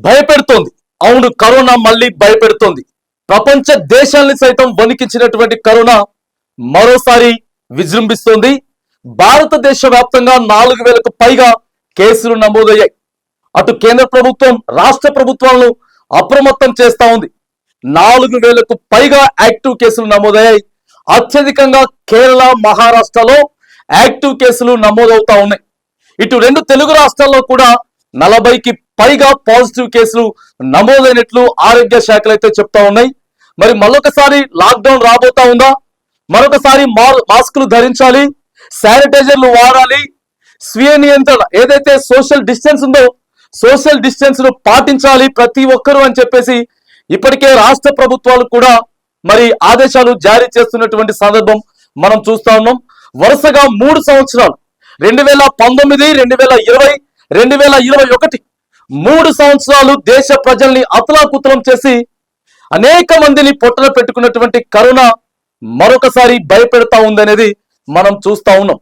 భయపెడుతోంది. అవును, కరోనా మళ్ళీ భయపెడుతోంది. ప్రపంచ దేశాల్ని సైతం వణికించినటువంటి కరోనా మరోసారి విజృంభిస్తోంది. భారతదేశ వ్యాప్తంగా 4,000కు పైగా కేసులు నమోదయ్యాయి. అటు కేంద్ర ప్రభుత్వం రాష్ట్ర ప్రభుత్వాలను అప్రమత్తం చేస్తా ఉంది. 4,000కు పైగా యాక్టివ్ కేసులు నమోదయ్యాయి. అత్యధికంగా కేరళ, మహారాష్ట్రలో యాక్టివ్ కేసులు నమోదవుతా ఉన్నాయి. ఇటు 2 తెలుగు రాష్ట్రాల్లో కూడా 40కి పైగా పాజిటివ్ కేసులు నమోదైనట్లు ఆరోగ్య శాఖలు అయితే చెప్తా ఉన్నాయి. మరి మరొకసారి లాక్డౌన్ రాబోతా ఉందా? మరొకసారి మాస్కులు ధరించాలి, శానిటైజర్లు వాడాలి, స్వీయ నియంత్రణ ఏదైతే సోషల్ డిస్టెన్స్ ఉందో సోషల్ డిస్టెన్స్ ను పాటించాలి ప్రతి ఒక్కరూ అని చెప్పేసి ఇప్పటికే రాష్ట్ర ప్రభుత్వాలు కూడా మరి ఆదేశాలు జారీ చేస్తున్నటువంటి సందర్భం మనం చూస్తా ఉన్నాం. వరుసగా 3 సంవత్సరాలు 2019, 2020, 2021 3 సంవత్సరాలు దేశ ప్రజల్ని అతలాకుతలం చేసి అనేక మందిని పొట్టన పెట్టుకున్నటువంటి కరోనా మరొకసారి భయపెడతా ఉందనేది మనం చూస్తా ఉన్నాం.